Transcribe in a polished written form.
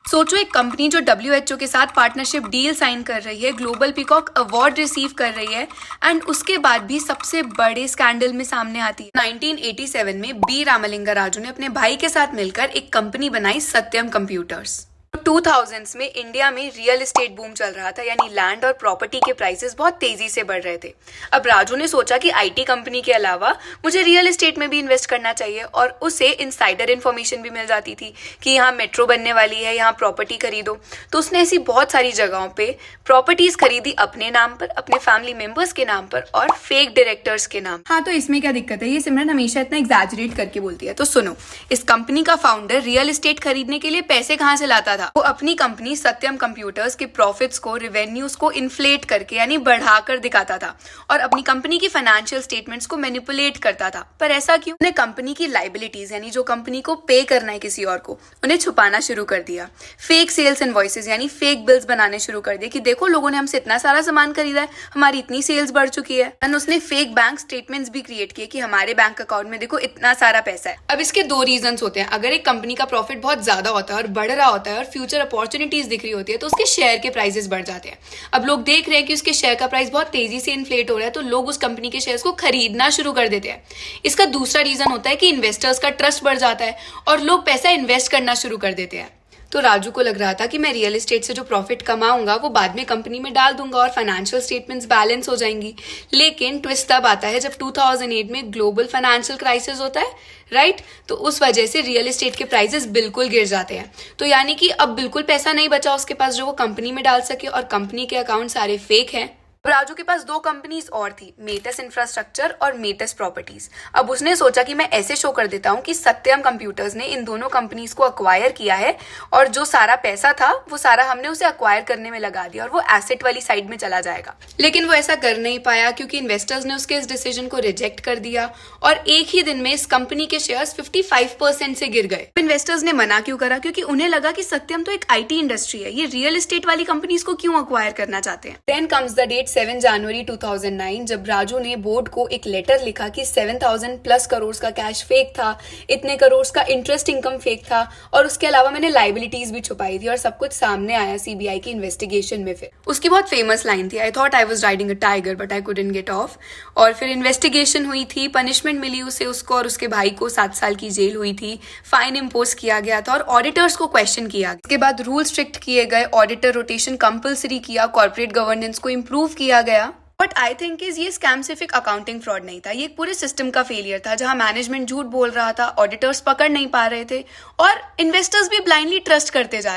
सोचो एक कंपनी जो WHO के साथ पार्टनरशिप डील साइन कर रही है, ग्लोबल पीकॉक अवार्ड रिसीव कर रही है एंड उसके बाद भी सबसे बड़े स्कैंडल में सामने आती है। 1987 में बी रामलिंगा राजू ने अपने भाई के साथ मिलकर एक कंपनी बनाई, सत्यम कंप्यूटर्स। 2000s में इंडिया में रियल एस्टेट बूम चल रहा था, यानी लैंड और प्रॉपर्टी के प्राइसेस बहुत तेजी से बढ़ रहे थे। अब राजू ने सोचा कि आईटी कंपनी के अलावा मुझे रियल एस्टेट में भी इन्वेस्ट करना चाहिए और उसे इनसाइडर इन्फॉर्मेशन भी मिल जाती थी कि यहाँ मेट्रो बनने वाली है, यहाँ प्रॉपर्टी खरीदो। तो उसने ऐसी बहुत सारी जगहों पे प्रॉपर्टीज खरीदी अपने नाम पर, अपने फैमिली मेंबर्स के नाम पर और फेक डायरेक्टर्स के नाम। हाँ, तो इसमें क्या दिक्कत है? ये सिमरन हमेशा इतना एग्जैजरेट करके बोलती है। तो सुनो, इस कंपनी का फाउंडर रियल एस्टेट खरीदने के लिए पैसे कहाँ से लाता था? वो अपनी कंपनी सत्यम कंप्यूटर्स के प्रॉफिट्स को, रेवेन्यूज को इन्फ्लेट करके यानी बढ़ाकर दिखाता था और अपनी कंपनी की फाइनेंशियल स्टेटमेंट्स को मैनिपुलेट करता था। पर ऐसा क्यों? उन्हें कंपनी की लाइबिलिटीज यानी जो कंपनी को पे करना है किसी और को, उन्हें छुपाना शुरू कर दिया। फेक सेल्स इनवॉइसेस यानी फेक बिल्स बनाने शुरू कर दिए कि देखो लोगों ने हमसे इतना सारा सामान खरीदा है, हमारी इतनी सेल्स बढ़ चुकी है। एंड उसने फेक बैंक स्टेटमेंट्स भी क्रिएट किए कि हमारे बैंक अकाउंट में देखो इतना सारा पैसा है। अब इसके दो रीजंस होते हैं। अगर एक कंपनी का प्रॉफिट बहुत ज्यादा होता है और बढ़ रहा होता है और फ्यूचर अपॉर्चुनिटीज दिख रही होती है तो उसके शेयर के प्राइसेस बढ़ जाते हैं। अब लोग देख रहे हैं कि उसके शेयर का प्राइस बहुत तेजी से इन्फ्लेट हो रहा है तो लोग उस कंपनी के शेयर्स को खरीदना शुरू कर देते हैं। इसका दूसरा रीजन होता है कि इन्वेस्टर्स का ट्रस्ट बढ़ जाता है और लोग पैसा इन्वेस्ट करना शुरू कर देते हैं। तो राजू को लग रहा था कि मैं रियल एस्टेट से जो प्रॉफिट कमाऊंगा वो बाद में कंपनी में डाल दूंगा और फाइनेंशियल स्टेटमेंट्स बैलेंस हो जाएंगी। लेकिन ट्विस्ट तब आता है जब 2008 में ग्लोबल फाइनेंशियल क्राइसिस होता है, राइट? तो उस वजह से रियल एस्टेट के प्राइसेस बिल्कुल गिर जाते हैं। तो यानी कि अब बिल्कुल पैसा नहीं बचा उसके पास जो वो कंपनी में डाल सके और कंपनी के अकाउंट सारे फेक हैं। राजू के पास दो कंपनीज और थी, मेटस इंफ्रास्ट्रक्चर और मेटस प्रॉपर्टीज। अब उसने सोचा कि मैं ऐसे शो कर देता हूँ कि सत्यम कंप्यूटर्स ने इन दोनों कंपनीज को अक्वायर किया है और जो सारा पैसा था वो सारा हमने उसे अक्वायर करने में लगा दिया और वो एसेट वाली साइड में चला जाएगा। लेकिन वो ऐसा कर नहीं पाया क्योंकि इन्वेस्टर्स ने उसके इस डिसीजन को रिजेक्ट कर दिया और एक ही दिन में इस कंपनी के शेयर्स 55% से गिर गए। इन्वेस्टर्स ने मना क्यों करा? क्योंकि उन्हें लगा कि सत्यम तो एक IT इंडस्ट्री है, ये रियल एस्टेट वाली कंपनीज को क्यों अक्वायर करना चाहते हैं। देन कम्स द डेट 7 जनवरी 2009 जब राजू ने बोर्ड को एक लेटर लिखा कि 7,000 प्लस करोड़ का कैश फेक था, इतने करोड़ का इंटरेस्ट इनकम फेक था और उसके अलावा मैंने लाइबिलिटीज भी छुपाई थी और सब कुछ सामने आया CBI की इन्वेस्टिगेशन में। फिर उसकी बहुत फेमस लाइन थी, I thought I was riding a tiger but I couldn't get of. और फिर इन्वेस्टिगेशन हुई थी, पनिशमेंट मिली उसे, उसको और उसके भाई को 7 साल की जेल हुई थी, फाइन इम्पोज किया गया था और ऑडिटर्स को क्वेश्चन किया। इसके बाद रूल स्ट्रिक्ट किए गए, ऑडिटर रोटेशन कंपल्सरी किया, कॉर्पोरेट गवर्नेंस को इम्प्रूव किया गया। बट आई थिंक इज ये स्कैम सिर्फ एक अकाउंटिंग फ्रॉड नहीं था, ये एक पूरे सिस्टम का फेलियर था जहां मैनेजमेंट झूठ बोल रहा था, ऑडिटर्स पकड़ नहीं पा रहे थे और इन्वेस्टर्स भी ब्लाइंडली ट्रस्ट करते जा रहे थे।